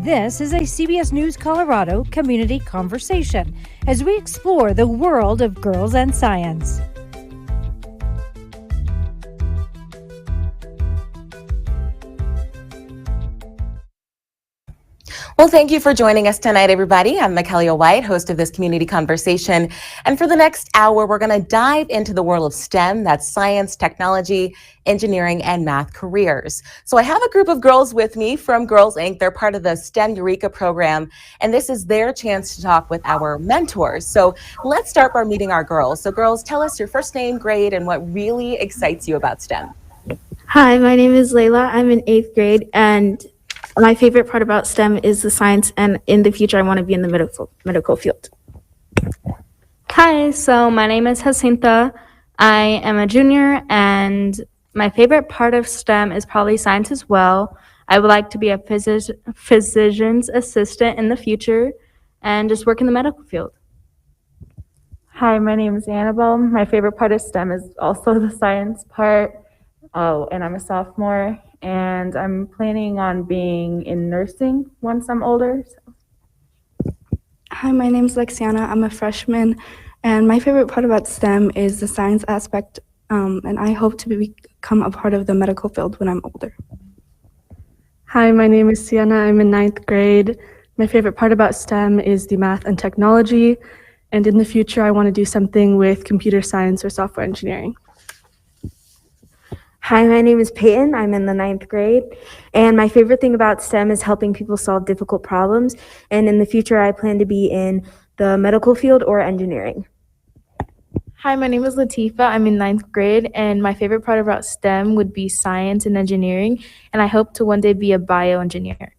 This is a CBS News Colorado community conversation as we explore the world of girls and science. Well, thank you for joining us tonight, everybody. I'm Michaelia White, host of this community conversation. And for the next hour, we're going to dive into the world of STEM, that's science, technology, engineering, and math careers. So I have a group of girls with me from Girls Inc. They're part of the STEM Eureka program, and this is their chance to talk with our mentors. So let's start by meeting our girls. So girls, tell us your first name, grade, and what really excites you about STEM. Hi, my name is Layla. I'm in 8th grade, and my favorite part about STEM is the science, and in the future, I want to be in the medical field. Hi, so my name is Jacinta. I am a junior, and my favorite part of STEM is probably science as well. I would like to be a physician's assistant in the future and just work in the medical field. Hi, my name is Annabelle. My favorite part of STEM is also the science part. And I'm a sophomore, and I'm planning on being in nursing once I'm older. Hi, my name is Lexiana. I'm a freshman, and my favorite part about STEM is the science aspect, and I hope to become a part of the medical field when I'm older. Hi, my name is Sienna. I'm in 9th grade. My favorite part about STEM is the math and technology, and in the future, I want to do something with computer science or software engineering. Hi, my name is Peyton. I'm in the 9th grade, and my favorite thing about STEM is helping people solve difficult problems, and in the future I plan to be in the medical field or engineering. Hi, my name is Latifa. I'm in 9th grade, and my favorite part about STEM would be science and engineering, and I hope to one day be a bioengineer.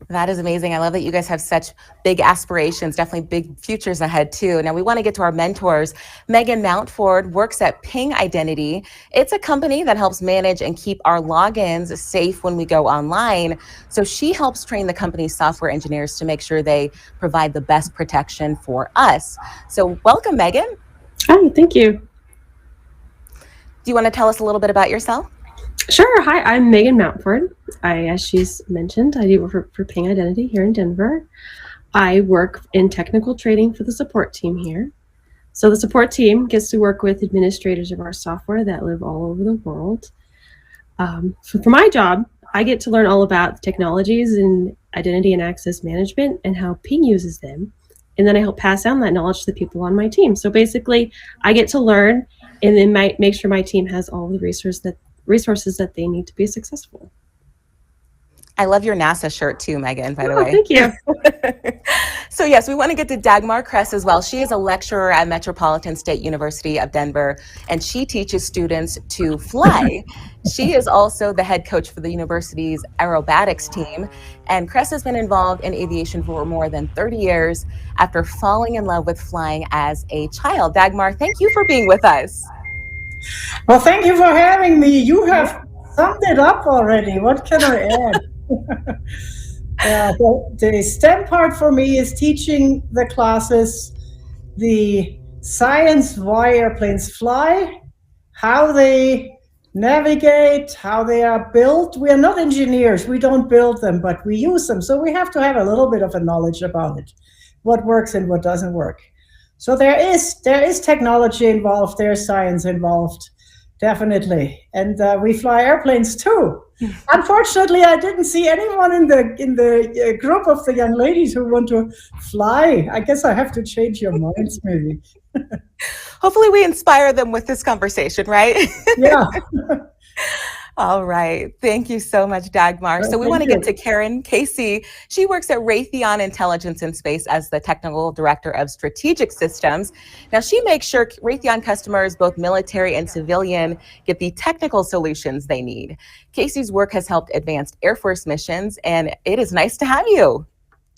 That is amazing. I love that you guys have such big aspirations, definitely big futures ahead too. Now we want to get to our mentors. Megan Mountford works at Ping Identity. It's a company that helps manage and keep our logins safe when we go online. So she helps train the company's software engineers to make sure they provide the best protection for us. So welcome, Megan. Hi, thank you. Do you want to tell us a little bit about yourself? Sure. Hi, I'm Megan Mountford. As she's mentioned, I do work for Ping Identity here in Denver. I work in technical training for the support team here. So the support team gets to work with administrators of our software that live all over the world. So for my job, I get to learn all about technologies in identity and access management and how Ping uses them. And then I help pass down that knowledge to the people on my team. So basically, I get to learn and then make sure my team has all the resources that they need to be successful. I love your NASA shirt too, Megan, by the way. Thank you. So yes, we want to get to Dagmar Kress as well. She is a lecturer at Metropolitan State University of Denver, and she teaches students to fly. She is also the head coach for the university's aerobatics team, and Kress has been involved in aviation for more than 30 years after falling in love with flying as a child. Dagmar, thank you for being with us. Well, thank you for having me. You have summed it up already. What can I add? The STEM part for me is teaching the classes the science why airplanes fly, how they navigate, how they are built. We are not engineers. We don't build them, but we use them. So we have to have a little bit of a knowledge about it, what works and what doesn't work. So there is technology involved, there's science involved, definitely. And we fly airplanes too. Unfortunately, I didn't see anyone in the group of the young ladies who want to fly. I guess I have to change your minds, maybe. Hopefully we inspire them with this conversation, right? Yeah. All right. Thank you so much, Dagmar. So we want to get to Karen Casey. She works at Raytheon Intelligence and Space as the Technical Director of Strategic Systems. Now, she makes sure Raytheon customers, both military and civilian, get the technical solutions they need. Casey's work has helped advance Air Force missions, and it is nice to have you.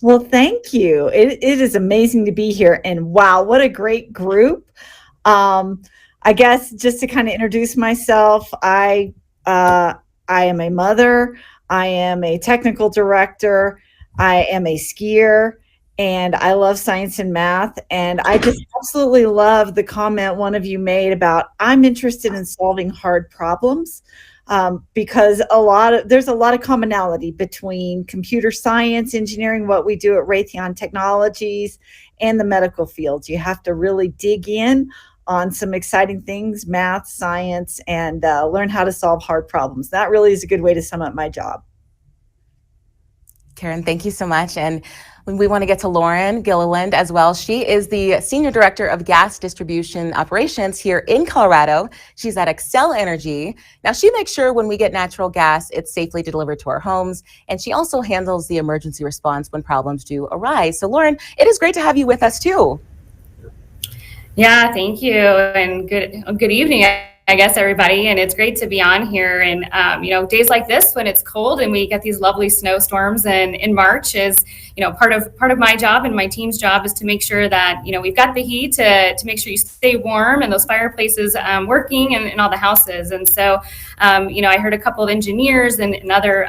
Well, thank you. It is amazing to be here, and wow, what a great group. I guess just to kind of introduce myself, I am a mother, I am a technical director, I am a skier, and I love science and math. And I just absolutely love the comment one of you made about I'm interested in solving hard problems. because there's a lot of commonality between computer science, engineering, what we do at Raytheon Technologies, and the medical fields. You have to really dig in on some exciting things, math, science, and learn how to solve hard problems. That really is a good way to sum up my job. Karen, thank you so much. And we want to get to Lauren Gilliland as well. She is the Senior Director of Gas Distribution Operations here in Colorado. She's at Xcel Energy. Now, she makes sure when we get natural gas, it's safely delivered to our homes. And she also handles the emergency response when problems do arise. So, Lauren, it is great to have you with us, too. Yeah, thank you. And good evening, I guess, everybody. And it's great to be on here. And, days like this when it's cold and we get these lovely snowstorms and in March is, part of my job and my team's job is to make sure that, we've got the heat to make sure you stay warm and those fireplaces working in all the houses. And so, I heard a couple of engineers and other,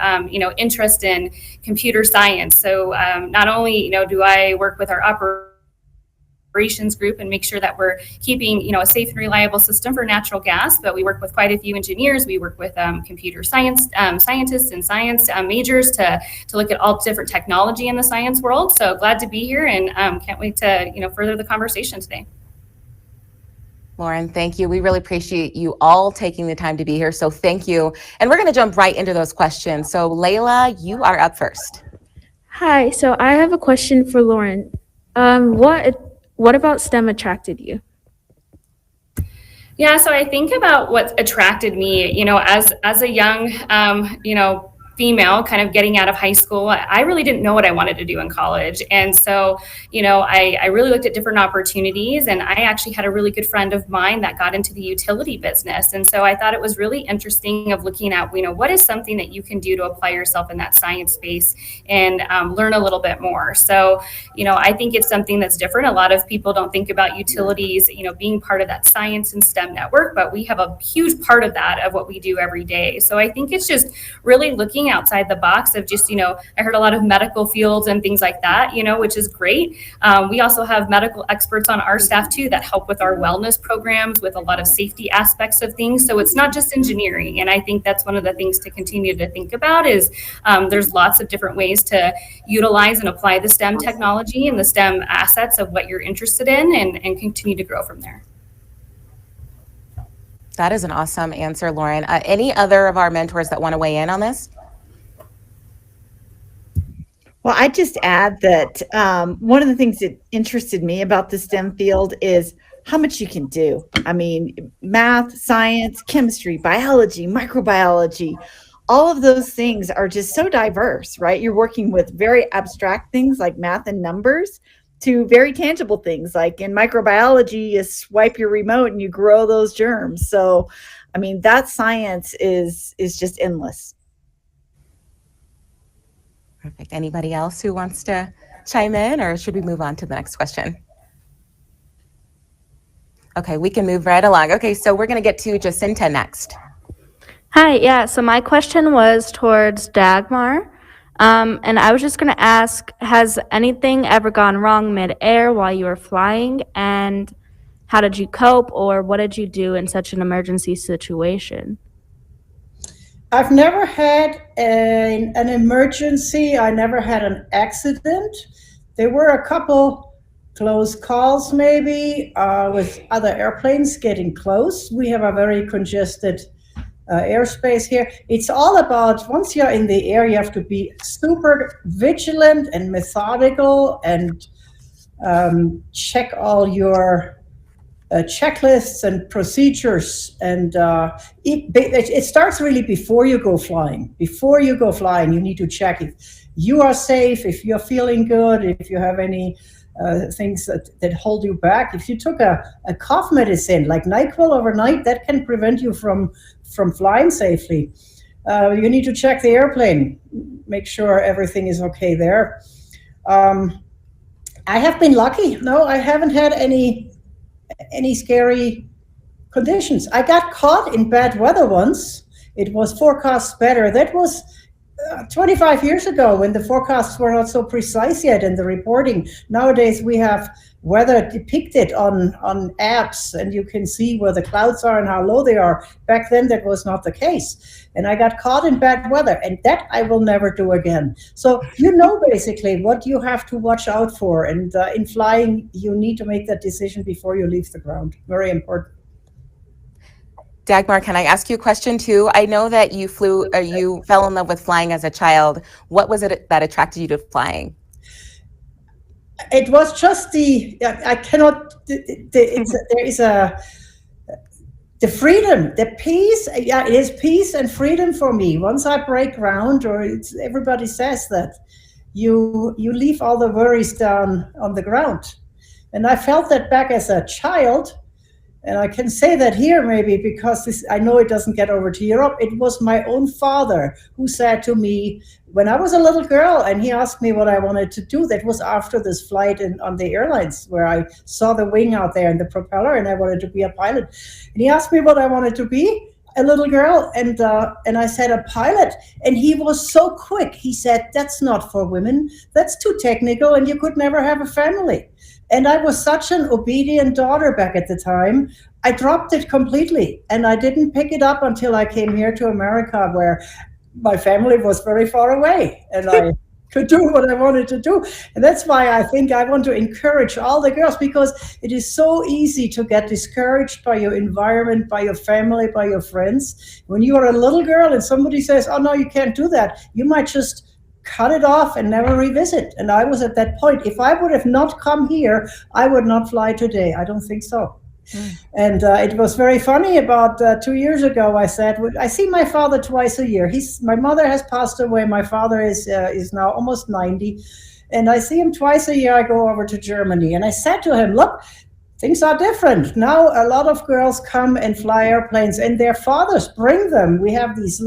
interest in computer science. So not only, do I work with our operations group and make sure that we're keeping a safe and reliable system for natural gas, but we work with quite a few engineers. We work with computer science scientists and science majors to look at all different technology in the science world. So glad to be here and can't wait to further the conversation today. Lauren, thank you. We really appreciate you all taking the time to be here. So thank you. And we're going to jump right into those questions. So Layla, you are up first. Hi, so I have a question for Lauren. What about STEM attracted you? Yeah, so I think about what attracted me, as a young, female kind of getting out of high school. I really didn't know what I wanted to do in college. And so, I really looked at different opportunities, and I actually had a really good friend of mine that got into the utility business. And so I thought it was really interesting of looking at, what is something that you can do to apply yourself in that science space and learn a little bit more. So, I think it's something that's different. A lot of people don't think about utilities, being part of that science and STEM network, but we have a huge part of that of what we do every day. So I think it's just really looking outside the box of just, I heard a lot of medical fields and things like that, which is great. We also have medical experts on our staff too that help with our wellness programs with a lot of safety aspects of things. So it's not just engineering. And I think that's one of the things to continue to think about is there's lots of different ways to utilize and apply the STEM technology and the STEM assets of what you're interested in and continue to grow from there. That is an awesome answer, Lauren. Any other of our mentors that want to weigh in on this? Well, I just add that one of the things that interested me about the STEM field is how much you can do. I mean, math, science, chemistry, biology, microbiology, all of those things are just so diverse, right? You're working with very abstract things like math and numbers to very tangible things like in microbiology, you swipe your remote and you grow those germs. So, I mean, that science is just endless. Perfect. Anybody else who wants to chime in, or should we move on to the next question? Okay, we can move right along. Okay, so we're going to get to Jacinta next. Hi, yeah, so my question was towards Dagmar. And I was just going to ask, has anything ever gone wrong mid-air while you were flying? And how did you cope, or what did you do in such an emergency situation? I've never had an emergency. I never had an accident. There were a couple close calls maybe with other airplanes getting close. We have a very congested airspace here. It's all about, once you're in the air, you have to be super vigilant and methodical and check all your checklists and procedures. And it starts really before you go flying. Before you go flying, you need to check if you are safe, if you're feeling good, if you have any things that hold you back. If you took a cough medicine like NyQuil overnight, that can prevent you from flying safely. You need to check the airplane, make sure everything is okay there. I have been lucky. No, I haven't had any scary conditions. I got caught in bad weather once. It was forecast better. That was 25 years ago, when the forecasts were not so precise yet in the reporting. Nowadays we have weather depicted on apps, and you can see where the clouds are and how low they are. Back then that was not the case, and I got caught in bad weather, and that I will never do again. So basically what you have to watch out for, and in flying you need to make that decision before you leave the ground. Very important. Dagmar, can I ask you a question too? I know that you fell in love with flying as a child. What was it that attracted you to flying? It was just the freedom, the peace. Yeah, it is peace and freedom for me. Once I break ground, or everybody says that you leave all the worries down on the ground, and I felt that back as a child. And I can say that here maybe because I know it doesn't get over to Europe. It was my own father who said to me when I was a little girl, and he asked me what I wanted to do. That was after this flight on the airlines where I saw the wing out there and the propeller, and I wanted to be a pilot. And he asked me what I wanted to be, a little girl, and I said a pilot. And he was so quick. He said, "That's not for women. That's too technical, and you could never have a family." And I was such an obedient daughter back at the time. I dropped it completely, and I didn't pick it up until I came here to America, where my family was very far away, and I could do what I wanted to do. And that's why I think I want to encourage all the girls, because it is so easy to get discouraged by your environment, by your family, by your friends. When you are a little girl and somebody says, "Oh no, you can't do that," you might just cut it off and never revisit. And I was at that point. If I would have not come here, I would not fly today. I don't think so. And it was very funny. About 2 years ago, I said, I see my father twice a year. My mother has passed away. My father is now almost 90. And I see him twice a year. I go over to Germany. And I said to him, "Look, things are different. Now a lot of girls come and fly airplanes, and their fathers bring them. We have these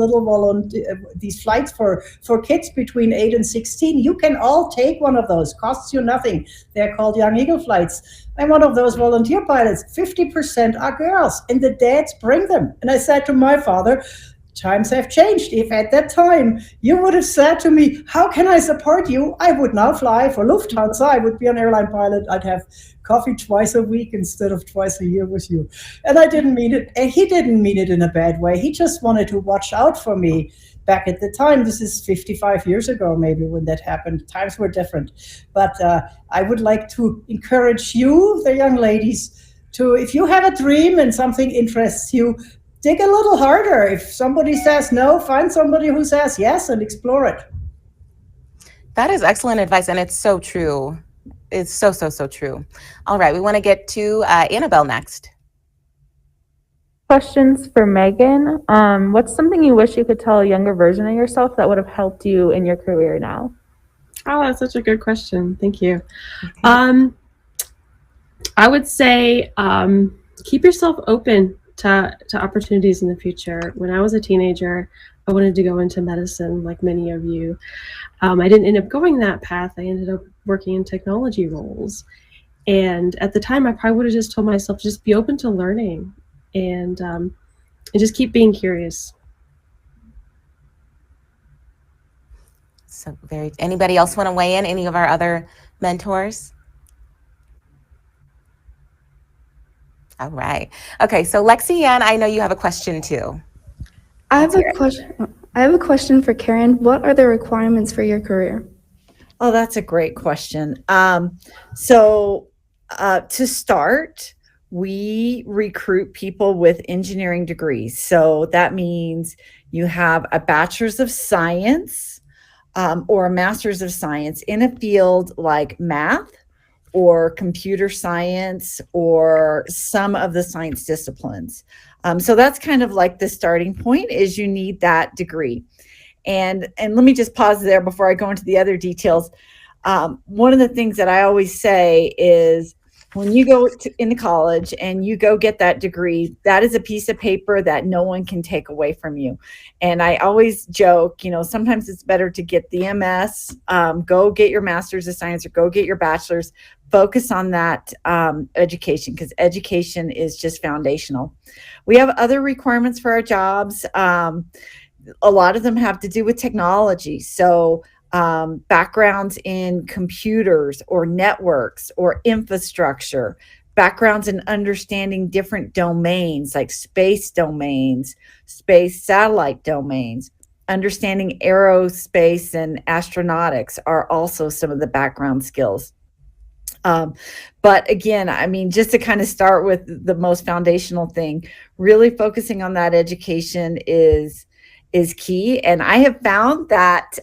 these flights for kids between 8 and 16. You can all take one of those. Costs you nothing. They're called Young Eagle flights. I'm one of those volunteer pilots. 50% are girls, and the dads bring them." And I said to my father, times have changed. If at that time you would have said to me, "How can I support you?" I would now fly for Lufthansa. I would be an airline pilot. I'd have coffee twice a week instead of twice a year with you. And I didn't mean it. And he didn't mean it in a bad way. He just wanted to watch out for me back at the time. This is 55 years ago, maybe, when that happened. Times were different. But I would like to encourage you, the young ladies, to, if you have a dream and something interests you, dig a little harder. If somebody says no, find somebody who says yes and explore it. That is excellent advice, and it's so true. It's so true. All right, we want to get to Annabelle next. Questions for Megan. What's something you wish you could tell a younger version of yourself that would have helped you in your career now? Oh, that's such a good question. Thank you. I would say keep yourself open to opportunities in the future. When I was a teenager, I wanted to go into medicine like many of you. I didn't end up going that path. I ended up working in technology roles. And at the time, I probably would have just told myself, just be open to learning and just keep being curious. So anybody else want to weigh in? Any of our other mentors? All right. Okay, so Lexi Ann, I know you have a question too. I have a question for Karen. What are the requirements for your career? Oh, that's a great question. To start, we recruit people with engineering degrees. So that means you have a bachelor's of science or a master's of science in a field like math or computer science or some of the science disciplines. So that's kind of like the starting point, is you need that degree. And let me just pause there before I go into the other details. One of the things that I always say is, when you go into college and you go get that degree, that is a piece of paper that no one can take away from you. And I always joke, sometimes it's better to get the MS, go get your master's of science, or go get your bachelor's. Focus on that education, because education is just foundational. We have other requirements for our jobs. a lot of them have to do with technology. So backgrounds in computers or networks or infrastructure, backgrounds in understanding different domains like space domains, space satellite domains, understanding aerospace and astronautics are also some of the background skills. But again, I mean, just to kind of start with the most foundational thing, really focusing on that education is key. And I have found that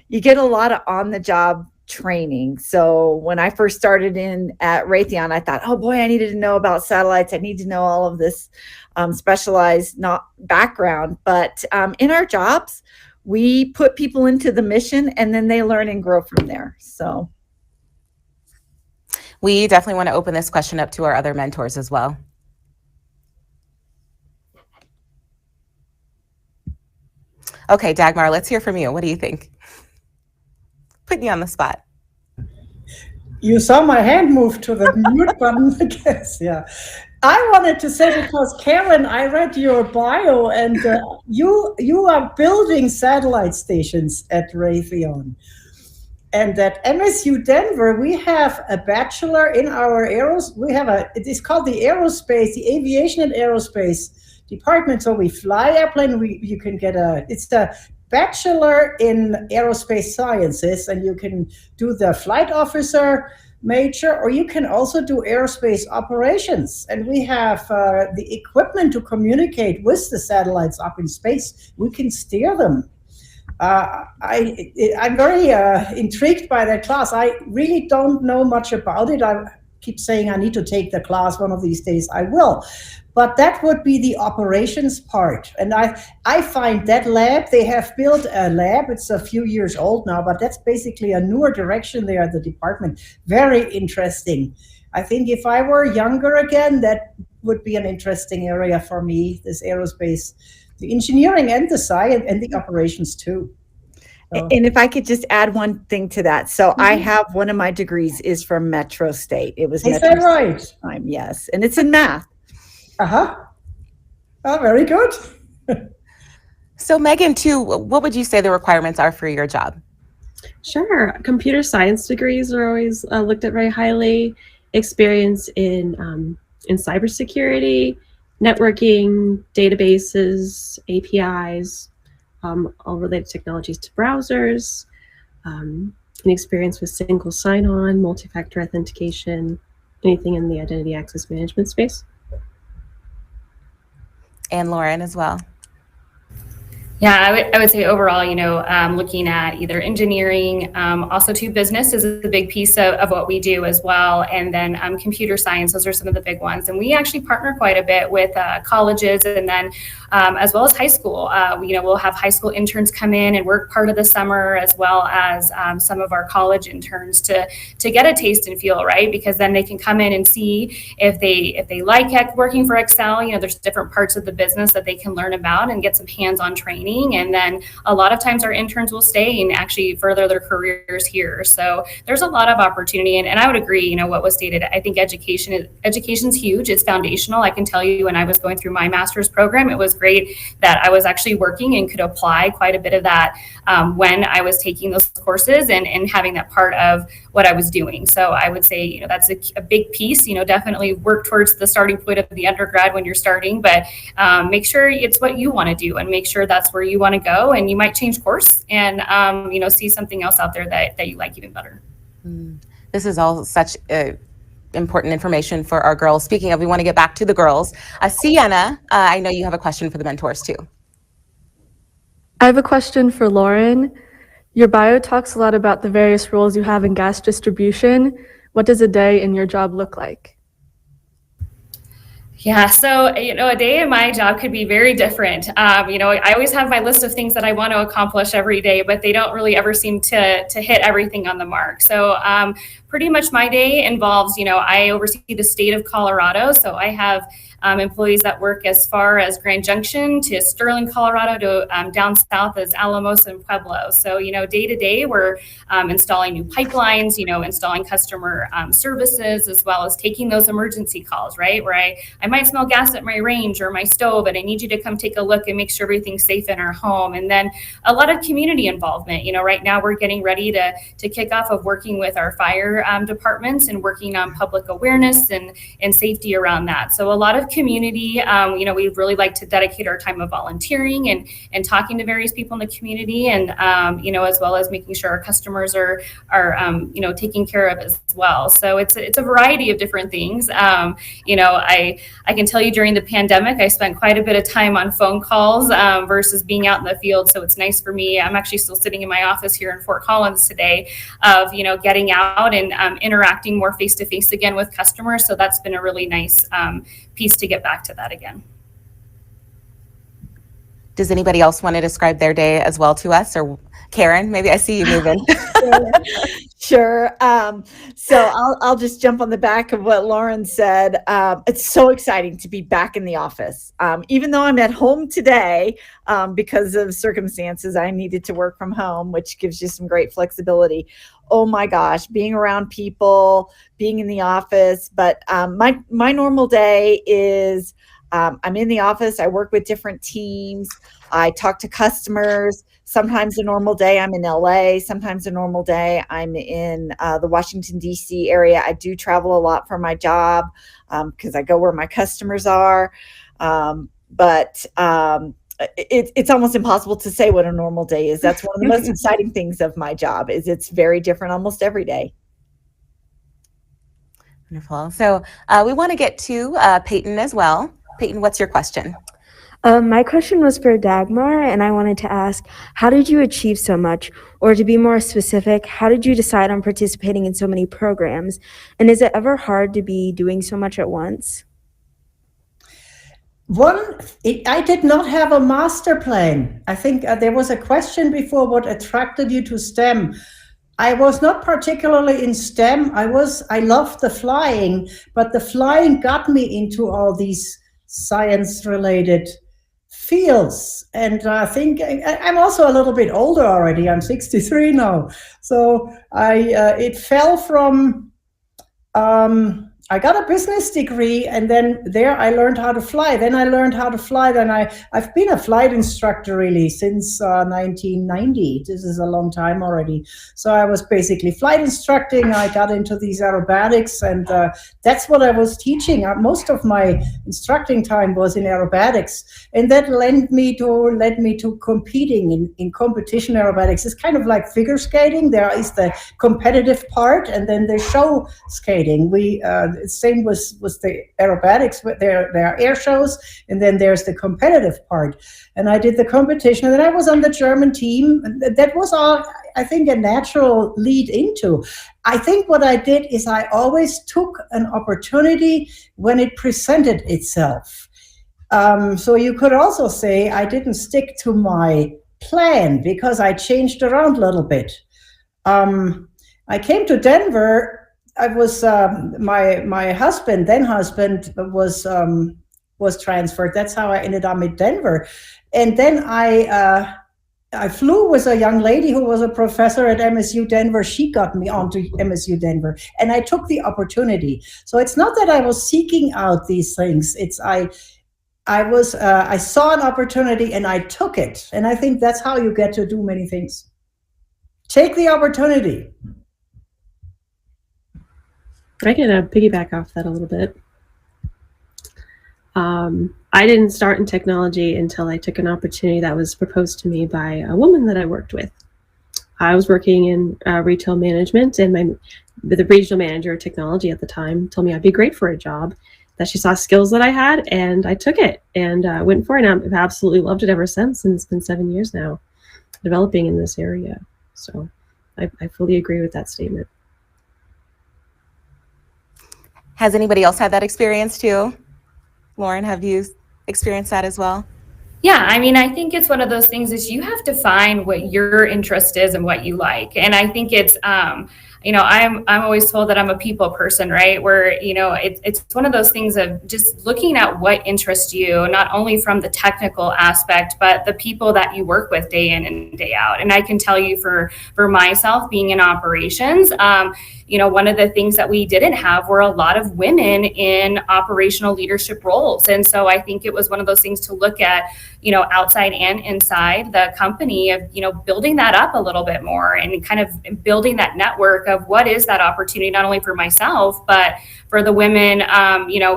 you get a lot of on-the-job training. So when I first started in at Raytheon, I thought, oh boy, I needed to know about satellites. I need to know all of this specialized background. But in our jobs, we put people into the mission and then they learn and grow from there. So we definitely want to open this question up to our other mentors as well. Okay, Dagmar, let's hear from you. What do you think? Putting you on the spot. You saw my hand move to the mute button, I guess, yeah. I wanted to say, because Karen, I read your bio, and you are building satellite stations at Raytheon. And at MSU Denver, we have a bachelor in our it is called the aerospace, the aviation and aerospace department. So we fly airplane, you can get it's a bachelor in aerospace sciences, and you can do the flight officer major, or you can also do aerospace operations. And we have the equipment to communicate with the satellites up in space. We can steer them. I'm very intrigued by that class. I really don't know much about it. I keep saying I need to take the class one of these days. I will. But that would be the operations part. And I find that lab, they have built a lab. It's a few years old now, but that's basically a newer direction there at the department. Very interesting. I think if I were younger again, that would be an interesting area for me, this aerospace, the engineering and the science and the operations too. So. And if I could just add one thing to that. So I have one of my degrees is from Metro State. It was Is that right? Time, yes. And it's in math. Uh-huh. Oh, very good. So Megan, too, what would you say the requirements are for your job? Sure. Computer science degrees are always looked at very highly. Experience in cybersecurity, networking, databases, APIs, all related technologies to browsers, an experience with single sign-on, multi-factor authentication, anything in the identity access management space. And Lauren as well. Yeah, I would say overall, looking at either engineering, also to business is a big piece of what we do as well. And then computer science, those are some of the big ones. And we actually partner quite a bit with colleges, and then as well as high school. We'll have high school interns come in and work part of the summer, as well as some of our college interns to get a taste and feel, right? Because then they can come in and see if they like working for Excel. There's different parts of the business that they can learn about and get some hands-on training. And then a lot of times our interns will stay and actually further their careers here. So there's a lot of opportunity. And I would agree, what was stated. I think education's huge. It's foundational. I can tell you when I was going through my master's program, it was great that I was actually working and could apply quite a bit of that when I was taking those courses and having that part of what I was doing. So I would say, that's a big piece. Definitely work towards the starting point of the undergrad when you're starting, but make sure it's what you want to do and make sure that's where you want to go. And you might change course and, see something else out there that you like even better. This is all such important information for our girls. Speaking of, we want to get back to the girls. Sienna, I know you have a question for the mentors too. I have a question for Lauren. Your bio talks a lot about the various roles you have in gas distribution. What does a day in your job look like? Yeah, so, a day in my job could be very different. I always have my list of things that I want to accomplish every day, but they don't really ever seem to hit everything on the mark. So pretty much my day involves, I oversee the state of Colorado. So I have employees that work as far as Grand Junction to Sterling, Colorado, to down south as Alamos and Pueblo. So, day to day, we're installing new pipelines, installing customer services, as well as taking those emergency calls, right? Where I might smell gas at my range or my stove, and I need you to come take a look and make sure everything's safe in our home. And then a lot of community involvement. Right now we're getting ready to kick off of working with our fire departments and working on public awareness and safety around that. So a lot of community, we really like to dedicate our time of volunteering and talking to various people in the community, and as well as making sure our customers are taken care of as well. So it's a variety of different things. I can tell you during the pandemic, I spent quite a bit of time on phone calls versus being out in the field. So it's nice for me. I'm actually still sitting in my office here in Fort Collins today of, getting out and interacting more face-to-face again with customers. So that's been a really nice piece to get back to that again. Does anybody else want to describe their day as well to us? Or Karen, maybe I see you moving. Sure. So I'll just jump on the back of what Lauren said. It's so exciting to be back in the office. Even though I'm at home today, because of circumstances, I needed to work from home, which gives you some great flexibility. Oh my gosh, being around people, being in the office. But my normal day is I'm in the office. I work with different teams. I talk to customers. Sometimes a normal day I'm in LA. Sometimes a normal day I'm in the Washington, D.C. area. I do travel a lot for my job because I go where my customers are. But it's almost impossible to say what a normal day is. That's one of the most exciting things of my job is it's very different almost every day. Wonderful. So we want to get to Peyton as well. Peyton, what's your question? My question was for Dagmar, and I wanted to ask, how did you achieve so much? Or to be more specific, how did you decide on participating in so many programs? And is it ever hard to be doing so much at once? I did not have a master plan. I think there was a question before, what attracted you to STEM? I was not particularly in STEM. I loved the flying, but the flying got me into all these science-related fields. And I think I'm also a little bit older already. I'm 63 now. So it fell from, I got a business degree, and then there I learned how to fly. Then I've been a flight instructor really since 1990. This is a long time already. So I was basically flight instructing. I got into these aerobatics, and that's what I was teaching. Most of my instructing time was in aerobatics, and that led me to competing in competition aerobatics. It's kind of like figure skating. There is the competitive part, and then the show skating. Same was the aerobatics. There are air shows, and then there's the competitive part. And I did the competition, and then I was on the German team. That was all, I think, a natural lead into. I think what I did is I always took an opportunity when it presented itself. So you could also say I didn't stick to my plan because I changed around a little bit. I came to Denver. I was my husband was transferred. That's how I ended up in Denver, and then I flew with a young lady who was a professor at MSU Denver. She got me onto MSU Denver, and I took the opportunity. So it's not that I was seeking out these things. It's I saw an opportunity and I took it, and I think that's how you get to do many things. Take the opportunity. I can piggyback off that a little bit. I didn't start in technology until I took an opportunity that was proposed to me by a woman that I worked with. I was working in retail management, and the regional manager of technology at the time told me I'd be great for a job, that she saw skills that I had, and I took it and went for it. And I've absolutely loved it ever since, and it's been 7 years now developing in this area. So I fully agree with that statement. Has anybody else had that experience too? Lauren, have you experienced that as well? Yeah, I mean, I think it's one of those things is you have to find what your interest is and what you like. And I think it's, I'm always told that I'm a people person, right? Where, it's one of those things of just looking at what interests you, not only from the technical aspect, but the people that you work with day in and day out. And I can tell you for myself, being in operations, one of the things that we didn't have were a lot of women in operational leadership roles. And so I think it was one of those things to look at, outside and inside the company of, building that up a little bit more and kind of building that network of what is that opportunity, not only for myself, but for the women,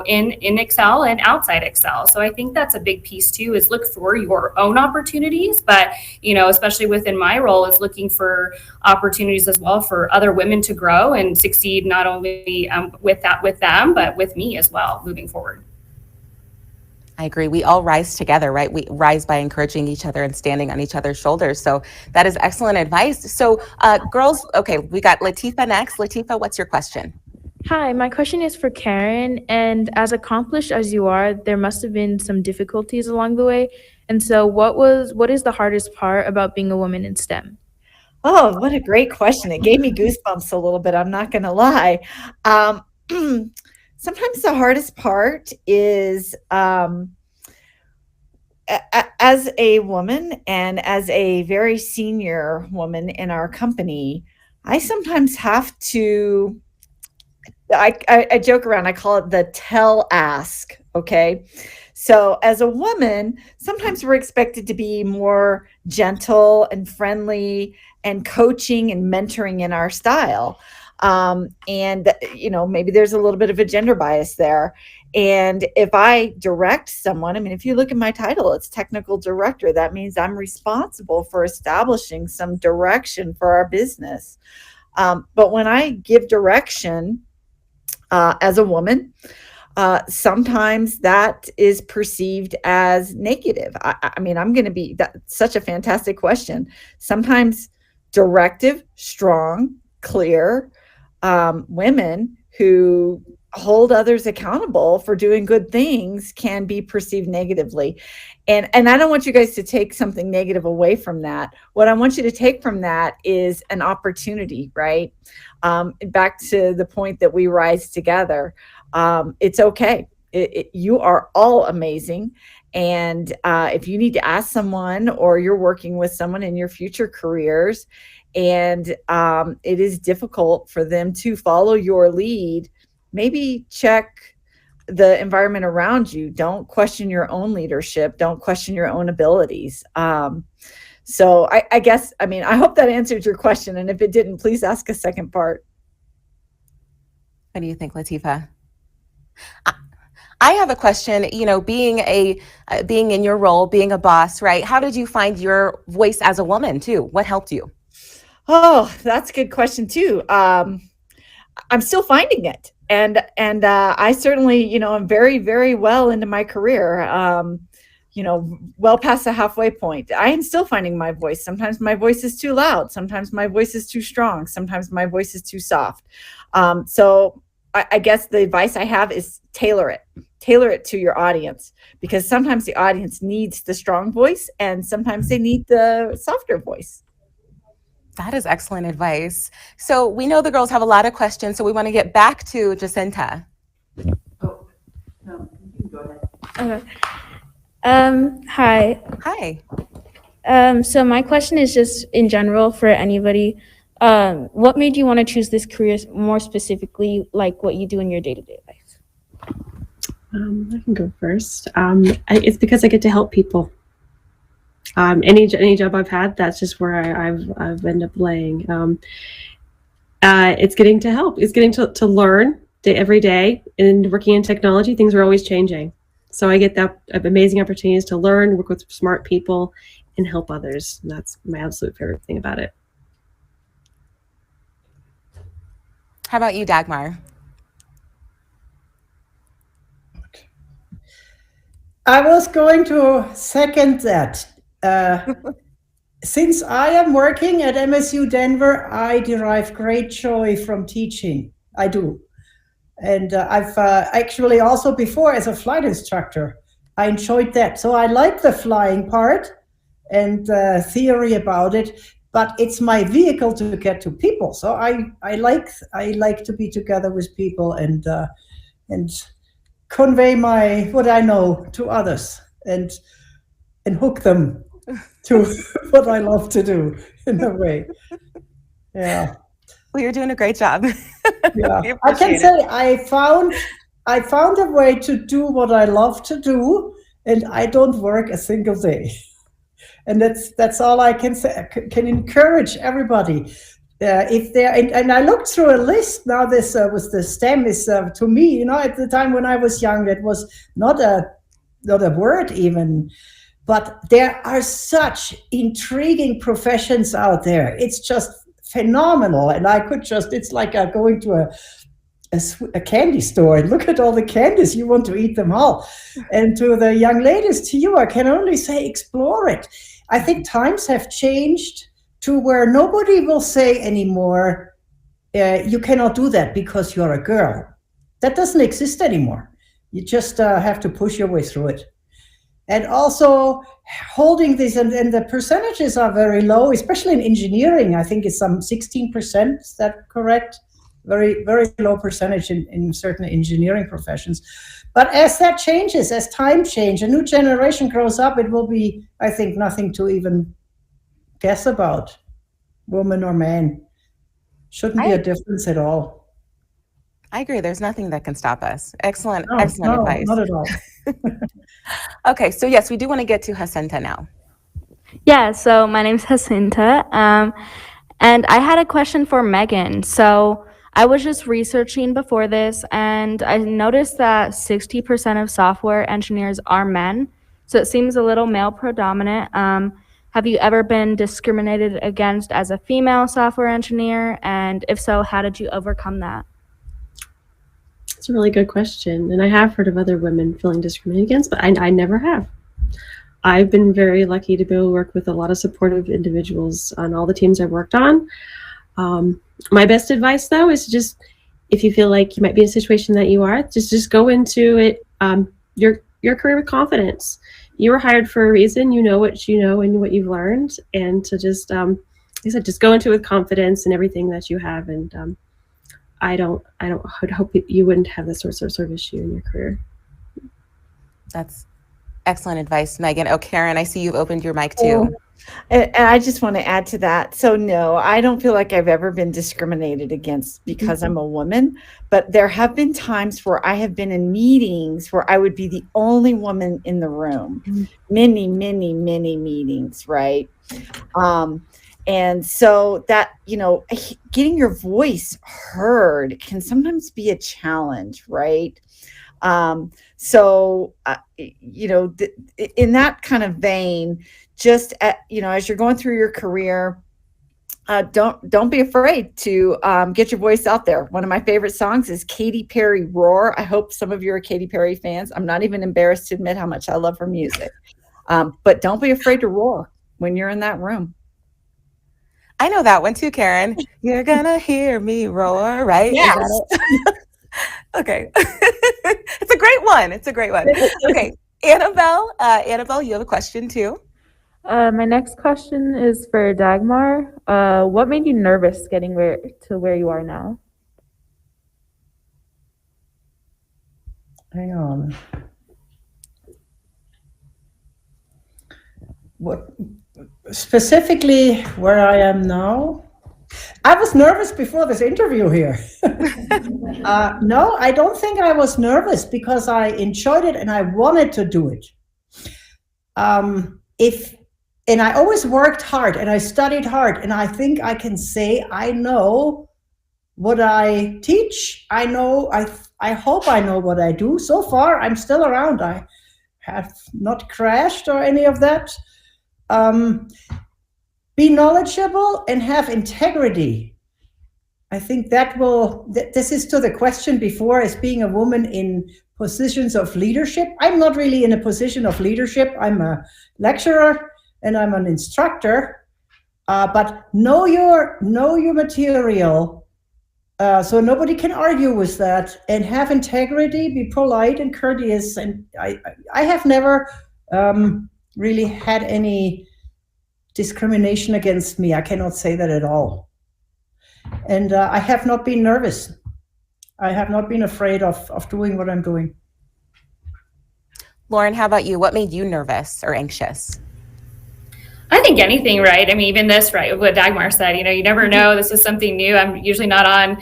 in Excel and outside Excel. So I think that's a big piece too, is look for your own opportunities, but, especially within my role, is looking for opportunities as well for other women to grow and succeed, not only with them, but with me as well moving forward. I agree. We all rise together, right? We rise by encouraging each other and standing on each other's shoulders. So that is excellent advice. So girls, okay, we got Latifa next. Latifa, what's your question? Hi, my question is for Karen. And as accomplished as you are, there must have been some difficulties along the way. And so what is the hardest part about being a woman in STEM? Oh, what a great question. It gave me goosebumps a little bit. I'm not going to lie. Sometimes the hardest part is as a woman and as a very senior woman in our company, I sometimes have to, I joke around, I call it the tell ask. Okay. So as a woman, sometimes we're expected to be more gentle and friendly and coaching and mentoring in our style. And maybe there's a little bit of a gender bias there. And if I direct someone, I mean, if you look at my title, it's technical director. That means I'm responsible for establishing some direction for our business. But when I give direction as a woman, sometimes that is perceived as negative. I mean, I'm going to be, that's such a fantastic question. Sometimes directive, strong, clear women who hold others accountable for doing good things can be perceived negatively. And I don't want you guys to take something negative away from that. What I want you to take from that is an opportunity, right? Back to the point that we rise together. It's okay. You are all amazing. And if you need to ask someone, or you're working with someone in your future careers, and it is difficult for them to follow your lead, maybe check the environment around you. Don't question your own leadership. Don't question your own abilities. So I guess, I mean, I hope that answered your question. And if it didn't, please ask a second part. What do you think, Latifa? I have a question, being in your role, being a boss, right? How did you find your voice as a woman too? What helped you? Oh, that's a good question too. I'm still finding it. And I certainly, I'm very, very well into my career, well past the halfway point. I am still finding my voice. Sometimes my voice is too loud. Sometimes my voice is too strong. Sometimes my voice is too soft. So I guess the advice I have is tailor it to your audience, because sometimes the audience needs the strong voice and sometimes they need the softer voice. That is excellent advice. So we know the girls have a lot of questions, so we want to get back to Jacinta. Oh, no, you can go ahead. Okay. Hi. Hi. So my question is just in general for anybody. What made you want to choose this career, more specifically, like what you do in your day-to-day life? I can go first. It's because I get to help people. Any job I've had, that's just where I've ended up laying. It's getting to help. It's getting to learn every day. And working in technology, things are always changing. So I get that amazing opportunities to learn, work with smart people, and help others. And that's my absolute favorite thing about it. How about you, Dagmar? I was going to second that. Since I am working at MSU Denver, I derive great joy from teaching. I do. And I've actually also before as a flight instructor, I enjoyed that. So I like the flying part and the theory about it. but it's my vehicle to get to people. So I like to be together with people and convey what I know to others and hook them to what I love to do in a way. Yeah. Well, you're doing a great job. Yeah. I can say I found a way to do what I love to do, and I don't work a single day. And that's all I can say. I can encourage everybody. If they're and I looked through a list now. This was the STEM is to me, at the time when I was young, it was not a word even. But there are such intriguing professions out there. It's just phenomenal, and I could it's like going to a candy store and look at all the candies. You want to eat them all. And to the young ladies, to you, I can only say explore it. I think times have changed to where nobody will say anymore, you cannot do that because you're a girl. That doesn't exist anymore. You just have to push your way through it. And also holding this, and the percentages are very low, especially in engineering. I think it's some 16%. Is that correct? Very, very low percentage in certain engineering professions. But as that changes, as time changes, a new generation grows up, it will be, I think, nothing to even guess about, woman or man. Shouldn't be a difference at all. I agree. There's nothing that can stop us. Excellent No, advice. not at all. Okay, so yes, we do want to get to Jacinta now. Yeah, so my name's Jacinta, and I had a question for Megan. So I was just researching before this, and I noticed that 60% of software engineers are men, so it seems a little male predominant. Have you ever been discriminated against as a female software engineer? And if so, how did you overcome that? It's a really good question. And I have heard of other women feeling discriminated against, but I never have. I've been very lucky to be able to work with a lot of supportive individuals on all the teams I've worked on. My best advice, though, is just, if you feel like you might be in a situation that you are, just go into it, your career with confidence. You were hired for a reason. You know what you know and what you've learned, and to just, like I said, just go into it with confidence in everything that you have. And I would hope you wouldn't have this sort of issue in your career. That's excellent advice, Megan. Oh, Karen, I see you've opened your mic too. And I just want to add to that. So no, I don't feel like I've ever been discriminated against because I'm a woman, but there have been times where I have been in meetings where I would be the only woman in the room. Many, many, many meetings, right? And so that, getting your voice heard can sometimes be a challenge, right? In that kind of vein, just as you're going through your career, don't be afraid to get your voice out there. One of my favorite songs is Katy Perry, Roar. I hope some of you are Katy Perry fans. I'm not even embarrassed to admit how much I love her music. But don't be afraid to roar when you're in that room. I know that one too, Karen. You're gonna hear me roar, right? Yes. Is that it? Okay. It's a great one. Okay. Annabelle, you have a question too? My next question is for Dagmar. What made you nervous getting to where you are now? Hang on. What specifically where I am now? I was nervous before this interview here. No, I don't think I was nervous because I enjoyed it and I wanted to do it. And I always worked hard and I studied hard, and I think I can say I know what I teach. I hope I know what I do. So far, I'm still around. I have not crashed or any of that. Be knowledgeable and have integrity. I think this is to the question before, as being a woman in positions of leadership. I'm not really in a position of leadership. I'm a lecturer and I'm an instructor, but know your material, so nobody can argue with that, and have integrity, be polite and courteous. And I have never really had any discrimination against me. I cannot say that at all. And I have not been nervous. I have not been afraid of doing what I'm doing. Lauren, how about you? What made you nervous or anxious? I think anything, right? I mean, even this, right? What Dagmar said, you never know. This is something new. I'm usually not on,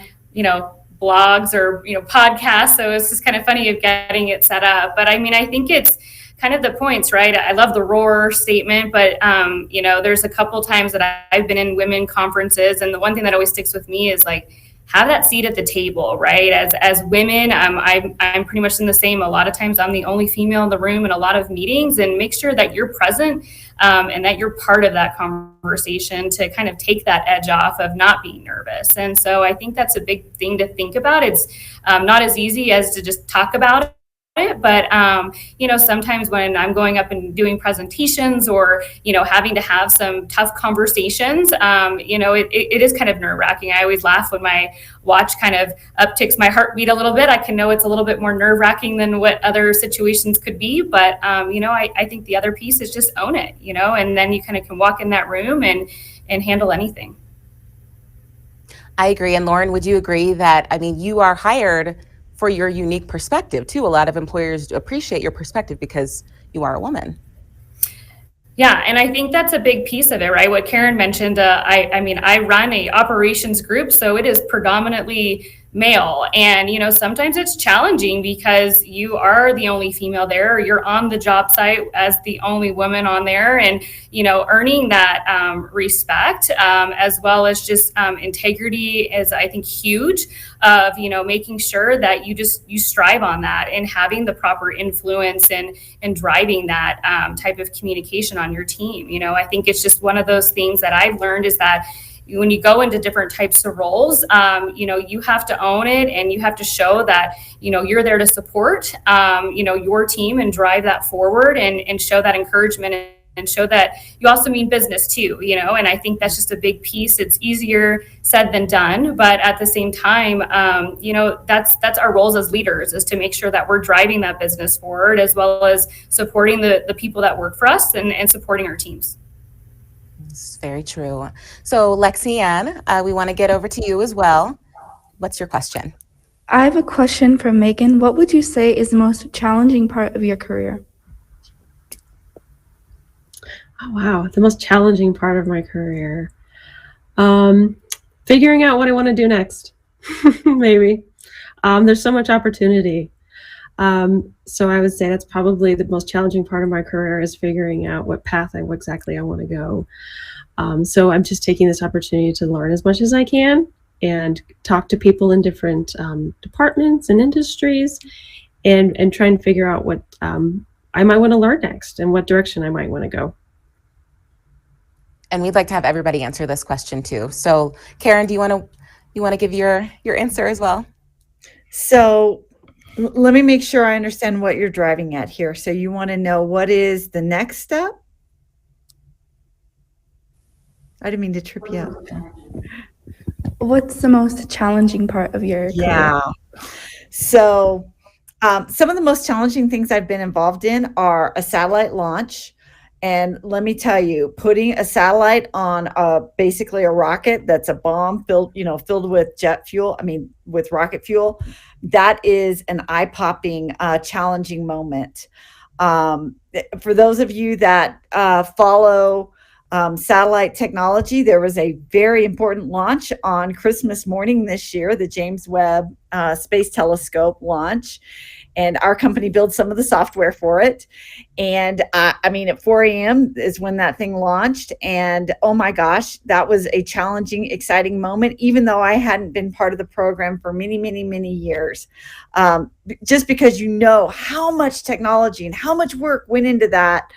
blogs or, podcasts. So it's just kind of funny of getting it set up. But I mean, I think it's kind of the points, right? I love the roar statement, but, there's a couple times that I've been in women conferences. And the one thing that always sticks with me is like, have that seat at the table, right? As women, I'm pretty much in the same. A lot of times I'm the only female in the room in a lot of meetings, and make sure that you're present and that you're part of that conversation to kind of take that edge off of not being nervous. And so I think that's a big thing to think about. It's not as easy as to just talk about it. But, sometimes when I'm going up and doing presentations or, having to have some tough conversations, it is kind of nerve wracking. I always laugh when my watch kind of upticks my heartbeat a little bit. I can know it's a little bit more nerve wracking than what other situations could be. But, I think the other piece is just own it, and then you kind of can walk in that room and handle anything. I agree. And Lauren, would you agree that, you are hired for your unique perspective too? A lot of employers appreciate your perspective because you are a woman. Yeah, and I think that's a big piece of it, right? What Karen mentioned, I run a operations group, so it is predominantly male. And, sometimes it's challenging because you are the only female there, or you're on the job site as the only woman on there, and, earning that respect, as well as just integrity is, I think, huge of, making sure that you strive on that and having the proper influence and driving that type of communication on your team. I think it's just one of those things that I've learned is that when you go into different types of roles, you have to own it, and you have to show that, you're there to support, your team and drive that forward and show that encouragement and show that you also mean business too, and I think that's just a big piece. It's easier said than done, but at the same time, that's our roles as leaders, is to make sure that we're driving that business forward, as well as supporting the people that work for us and supporting our teams. It's very true. So Lexi-Ann, we want to get over to you as well. What's your question? I have a question for Megan. What would you say is the most challenging part of your career? Oh, wow. The most challenging part of my career. Figuring out what I want to do next, maybe. There's so much opportunity. So I would say that's probably the most challenging part of my career, is figuring out what path exactly I want to go. So I'm just taking this opportunity to learn as much as I can and talk to people in different departments and industries, and try and figure out what I might want to learn next and what direction I might want to go. And we'd like to have everybody answer this question too. So Karen, do you want to give your answer as well? So let me make sure I understand what you're driving at here. So you want to know what is the next step? I didn't mean to trip you up. What's the most challenging part of your career? So some of the most challenging things I've been involved in are a satellite launch. And let me tell you, putting a satellite on basically a rocket that's a bomb filled with jet fuel, with rocket fuel, that is an eye-popping, challenging moment. For those of you that follow satellite technology, there was a very important launch on Christmas morning this year, the James Webb Space Telescope launch. And our company builds some of the software for it. And at 4 a.m. is when that thing launched. And oh my gosh, that was a challenging, exciting moment, even though I hadn't been part of the program for many, many, many years. Just because how much technology and how much work went into that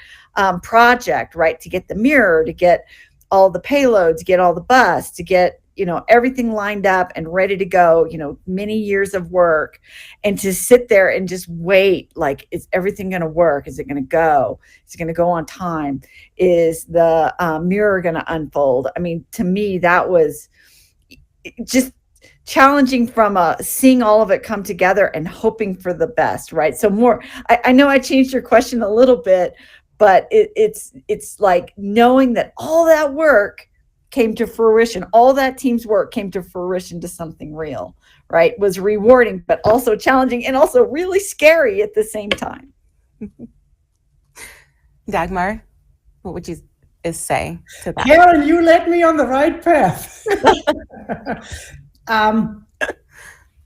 project, right? To get the mirror, to get all the payloads, to get all the bus, to get everything lined up and ready to go, many years of work, and to sit there and just wait, like, is everything going to work? Is it going to go? Is it going to go on time? Is the mirror going to unfold? To me, that was just challenging from seeing all of it come together and hoping for the best, right? So I know I changed your question a little bit, but it's like knowing that all that work came to fruition, all that team's work came to fruition to something real, right? Was rewarding, but also challenging and also really scary at the same time. Dagmar, what would you say to that? Karen, you led me on the right path.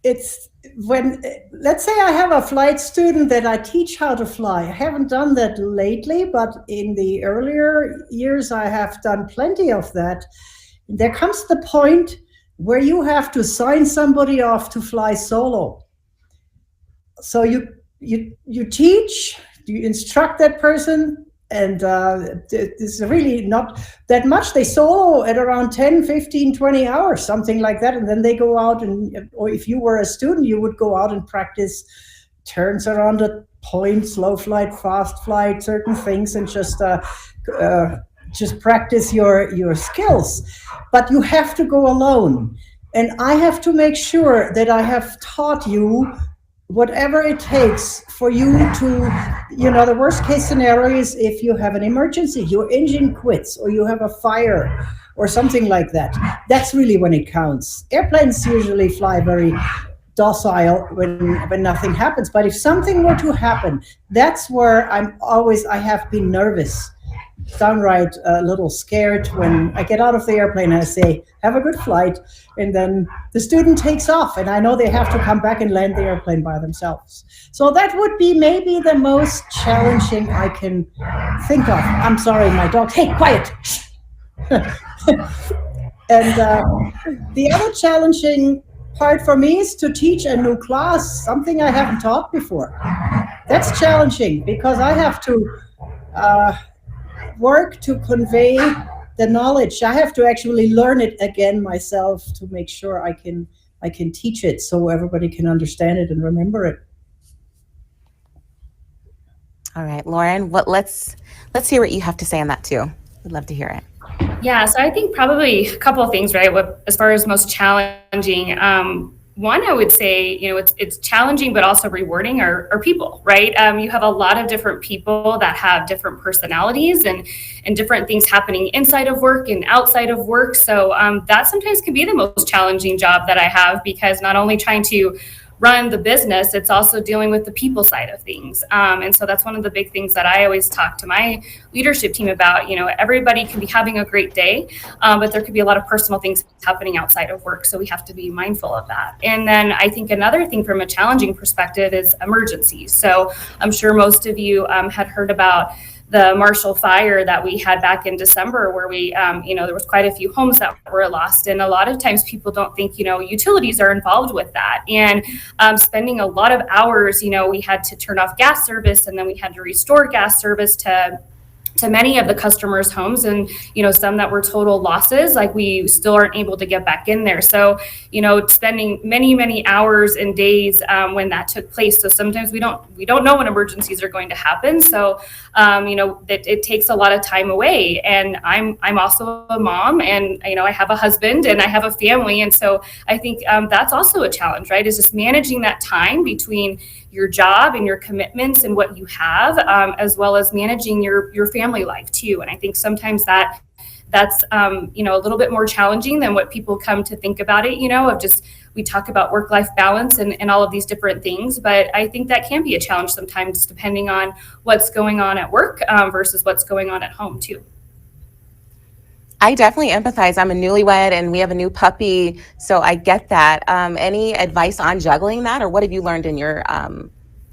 It's when, let's say I have a flight student that I teach how to fly. I haven't done that lately, but in the earlier years, I have done plenty of that. There comes the point where you have to sign somebody off to fly solo. So you teach, you instruct that person, and it's really not that much. They solo at around 10, 15, 20 hours, something like that. And then they go out or if you were a student, you would go out and practice turns around the point, slow flight, fast flight, certain things, and just practice your skills. But you have to go alone. And I have to make sure that I have taught you whatever it takes for you to, the worst case scenario is if you have an emergency, your engine quits, or you have a fire or something like that. That's really when it counts. Airplanes usually fly very docile when nothing happens. But if something were to happen, that's where I have been nervous, downright a little scared when I get out of the airplane and I say, have a good flight. And then the student takes off and I know they have to come back and land the airplane by themselves. So that would be maybe the most challenging I can think of. I'm sorry, my dog. Hey, quiet. And the other challenging part for me is to teach a new class, something I haven't taught before. That's challenging because I have to work to convey the knowledge. I have to actually learn it again myself to make sure I can teach it so everybody can understand it and remember it. All right, Lauren, let's hear what you have to say on that too. We'd love to hear it. Yeah, so I think probably a couple of things, right? As far as most challenging, one, I would say, it's challenging, but also rewarding are people, right? You have a lot of different people that have different personalities and different things happening inside of work and outside of work. So that sometimes can be the most challenging job that I have, because not only trying to run the business, it's also dealing with the people side of things. And so that's one of the big things that I always talk to my leadership team about. Everybody can be having a great day, but there could be a lot of personal things happening outside of work. So we have to be mindful of that. And then I think another thing from a challenging perspective is emergencies. So I'm sure most of you had heard about the Marshall fire that we had back in December, where we, there was quite a few homes that were lost. And a lot of times people don't think, utilities are involved with that. And spending a lot of hours, we had to turn off gas service, and then we had to restore gas service to many of the customers' homes, and some that were total losses, like we still aren't able to get back in there. So spending many hours and days when that took place. So sometimes we don't know when emergencies are going to happen. So it takes a lot of time away. And I'm also a mom, and I have a husband and I have a family, and so I think that's also a challenge, right? Is just managing that time between your job and your commitments and what you have, as well as managing your family life too. And I think sometimes that's a little bit more challenging than what people come to think about it, of just, we talk about work-life balance and all of these different things, but I think that can be a challenge sometimes depending on what's going on at work versus what's going on at home too. I definitely empathize. I'm a newlywed and we have a new puppy, so I get that. Any advice on juggling that, or what have you learned in your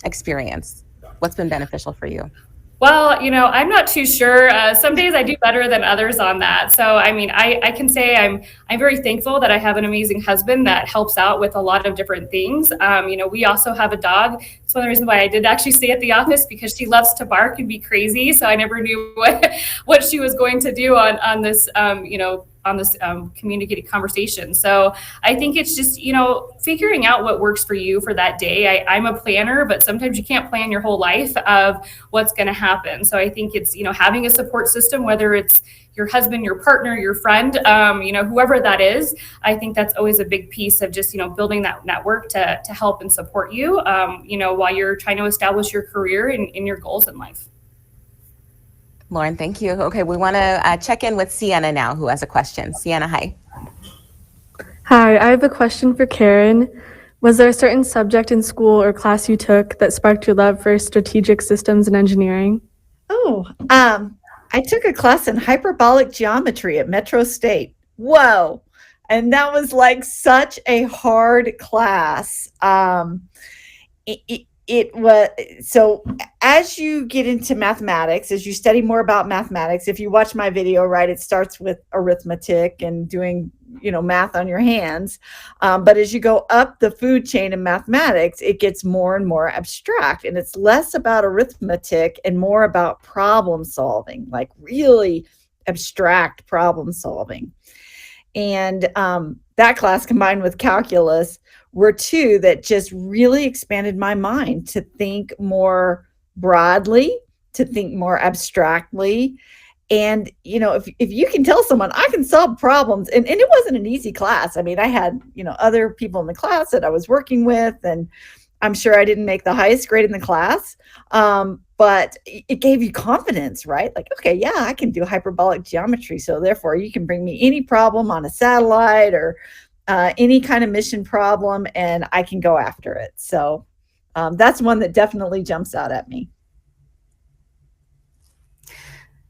experience? What's been beneficial for you? Well, I'm not too sure. Some days I do better than others on that. So, I can say I'm very thankful that I have an amazing husband that helps out with a lot of different things. We also have a dog. It's one of the reasons why I did actually stay at the office, because she loves to bark and be crazy. So I never knew what she was going to do on this, on this communicated conversation. So I think it's just, figuring out what works for you for that day. I'm a planner, but sometimes you can't plan your whole life of what's going to happen. So I think it's, having a support system, whether it's your husband, your partner, your friend, whoever that is. I think that's always a big piece of just, building that network to help and support you, while you're trying to establish your career and your goals in life. Lauren, thank you. Okay, we want to check in with Sienna now, who has a question. Sienna, hi. Hi, I have a question for Karen. Was there a certain subject in school or class you took that sparked your love for strategic systems and engineering? I took a class in hyperbolic geometry at Metro State. Whoa. And that was like such a hard class. It was so as you get into mathematics, as you study more about mathematics, if you watch my video, right, it starts with arithmetic and doing, math on your hands. But as you go up the food chain in mathematics, it gets more and more abstract, and it's less about arithmetic and more about problem solving, like really abstract problem solving. And that class combined with calculus were two that just really expanded my mind to think more broadly, to think more abstractly. And, if you can tell someone I can solve problems, and it wasn't an easy class. I mean, I had, other people in the class that I was working with, and I'm sure I didn't make the highest grade in the class. But it gave you confidence, right? Like, okay, yeah, I can do hyperbolic geometry. So therefore you can bring me any problem on a satellite or any kind of mission problem, and I can go after it. So that's one that definitely jumps out at me.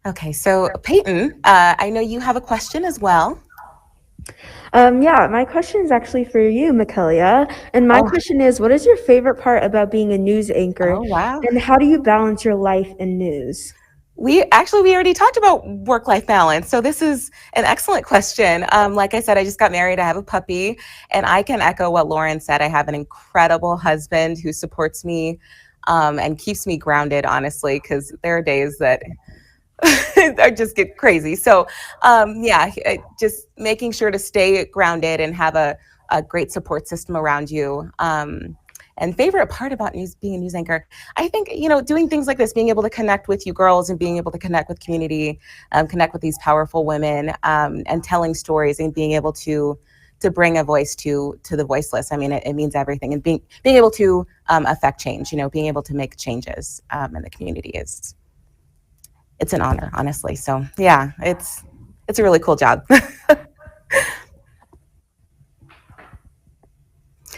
Okay, so Peyton, I know you have a question as well. Yeah, my question is actually for you, Mikaela. And my question is, what is your favorite part about being a news anchor? Oh, wow. And how do you balance your life and news? We already talked about work-life balance. So this is an excellent question. Like I said, I just got married. I have a puppy, and I can echo what Lauren said. I have an incredible husband who supports me and keeps me grounded, honestly, because there are days that I just get crazy. So just making sure to stay grounded and have a great support system around you. And favorite part about being a news anchor, I think, doing things like this, being able to connect with you girls and being able to connect with community, connect with these powerful women, and telling stories and being able to bring a voice to the voiceless. I mean, it means everything. And being able to affect change, being able to make changes in the community it's an honor, honestly. So yeah, it's a really cool job.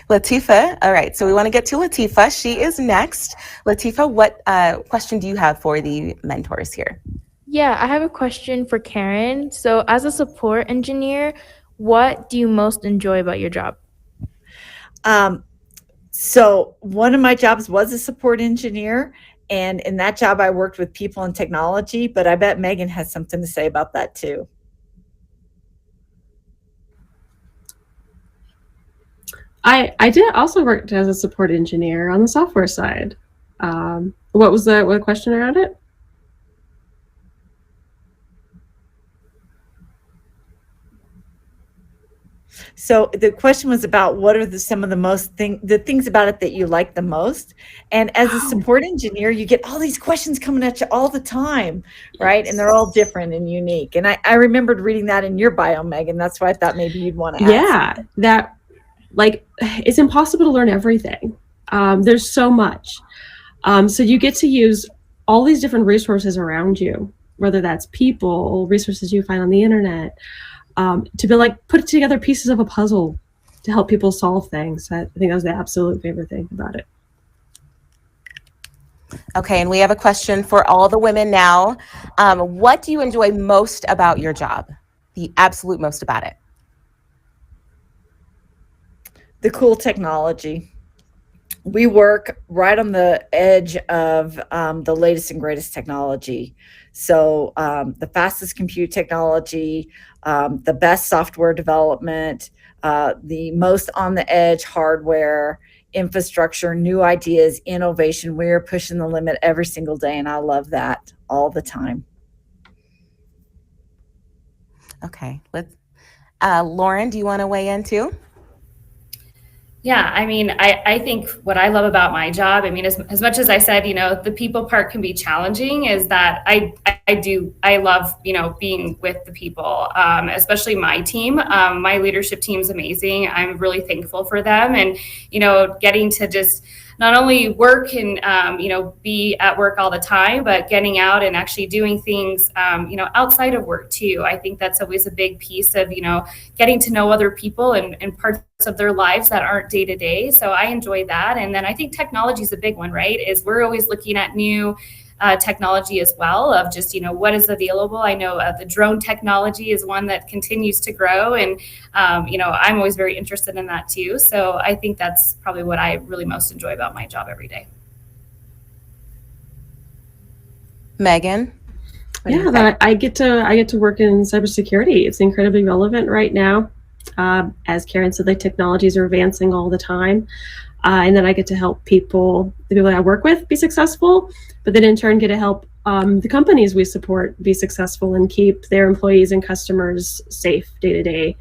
Latifa, all right, so we want to get to Latifa. She is next. Latifa, what question do you have for the mentors here? Yeah, I have a question for Karen. So as a support engineer, what do you most enjoy about your job? So one of my jobs was a support engineer, and in that job I worked with people and technology, but I bet Megan has something to say about that too. I did also work as a support engineer on the software side. What was the question around it? So the question was about what are some of the things about it that you like the most. And as a support engineer, you get all these questions coming at you all the time, right? And they're all different and unique. And I remembered reading that in your bio, Megan. That's why I thought maybe you'd want to ask. Yeah, that it's impossible to learn everything. There's so much. So you get to use all these different resources around you, whether that's people, resources you find on the internet, to be put together pieces of a puzzle to help people solve things. I think that was the absolute favorite thing about it. Okay, and we have a question for all the women now. What do you enjoy most about your job? The absolute most about it? The cool technology. We work right on the edge of the latest and greatest technology. So the fastest compute technology, the best software development, the most on the edge hardware, infrastructure, new ideas, innovation. We're pushing the limit every single day, and I love that all the time. Okay, Lauren, do you want to weigh in too? Yeah, I mean, I think what I love about my job, I mean, as much as I said, the people part can be challenging, is that I I love, being with the people, especially my team. My leadership team is amazing. I'm really thankful for them, and, getting to just not only work and, be at work all the time, but getting out and actually doing things, outside of work too. I think that's always a big piece of, getting to know other people and parts of their lives that aren't day to day. So I enjoy that. And then I think technology is a big one, right? Is we're always looking at new technology as well, of just, what is available. I know the drone technology is one that continues to grow, and I'm always very interested in that too. So I think that's probably what I really most enjoy about my job every day. Megan? Yeah, that I get to work in cybersecurity. It's incredibly relevant right now. As Karen said, the technologies are advancing all the time. And then I get to help the people that I work with, be successful, but then in turn get to help the companies we support be successful and keep their employees and customers safe day to day.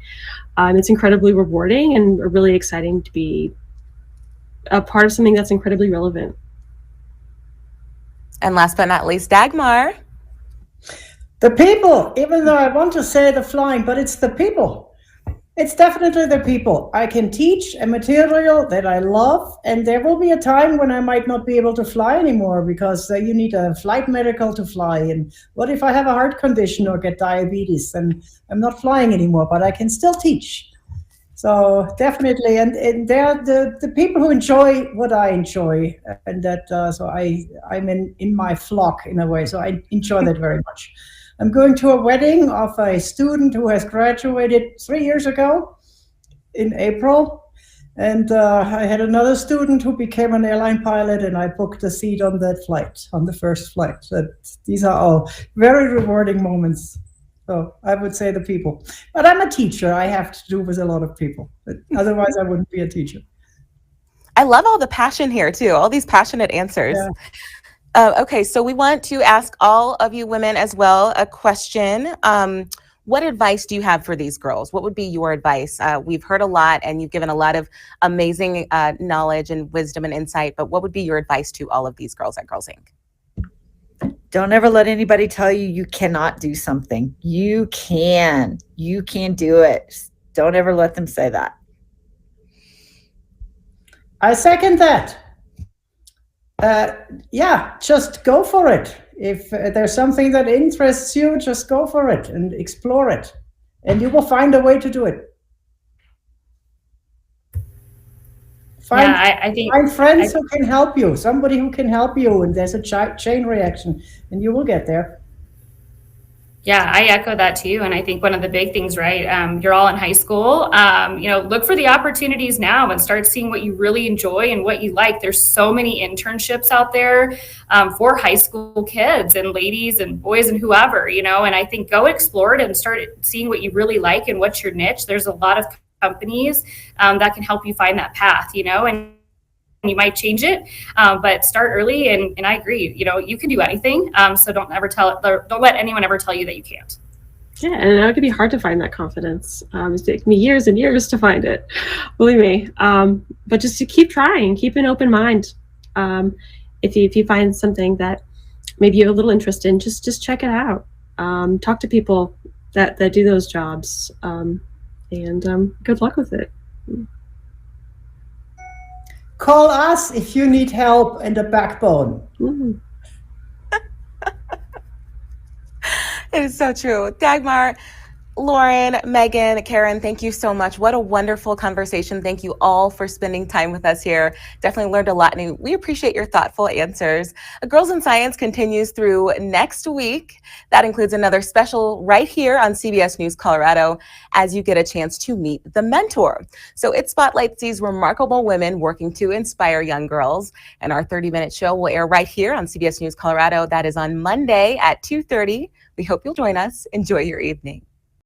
It's incredibly rewarding and really exciting to be a part of something that's incredibly relevant. And last but not least, Dagmar. The people, even though I want to say the flying, but it's the people. It's definitely the people. I can teach a material that I love, and there will be a time when I might not be able to fly anymore because you need a flight medical to fly. And what if I have a heart condition or get diabetes and I'm not flying anymore, but I can still teach. So definitely, and they're the people who enjoy what I enjoy, and that so I'm in my flock in a way. So I enjoy that very much. I'm going to a wedding of a student who has graduated 3 years ago in April. And I had another student who became an airline pilot, and I booked a seat on that flight, on the first flight. So these are all very rewarding moments. So I would say the people. But I'm a teacher. I have to do with a lot of people. But otherwise, I wouldn't be a teacher. I love all the passion here, too, all these passionate answers. Yeah. Okay, so we want to ask all of you women as well a question. What advice do you have for these girls? What would be your advice? We've heard a lot, and you've given a lot of amazing knowledge and wisdom and insight, but what would be your advice to all of these girls at Girls Inc.? Don't ever let anybody tell you you cannot do something. You can do it. Don't ever let them say that. I second that. Just go for it. If there's something that interests you, just go for it and explore it, and you will find a way to do it. Find friends who can help you, somebody who can help you, and there's a chain reaction, and you will get there. Yeah, I echo that too. And I think one of the big things, right, you're all in high school, look for the opportunities now and start seeing what you really enjoy and what you like. There's so many internships out there for high school kids and ladies and boys and whoever, and I think go explore it and start seeing what you really like and what's your niche. There's a lot of companies that can help you find that path, and you might change it, but start early. And I agree, you can do anything. So don't let anyone ever tell you that you can't. Yeah, and it can be hard to find that confidence. It's taken me years and years to find it, believe me. But just to keep trying, keep an open mind. If you find something that maybe you have a little interest in, just check it out. Talk to people that do those jobs, and good luck with it. Call us if you need help and a backbone. Mm-hmm. It is so true. Dagmar, Lauren, Megan, Karen, thank you so much. What a wonderful conversation. Thank you all for spending time with us here. Definitely learned a lot, and we appreciate your thoughtful answers. Girls in Science continues through next week. That includes another special right here on CBS News Colorado as you get a chance to meet the mentor. So it spotlights these remarkable women working to inspire young girls. And our 30-minute show will air right here on CBS News Colorado. That is on Monday at 2:30. We hope you'll join us. Enjoy your evening.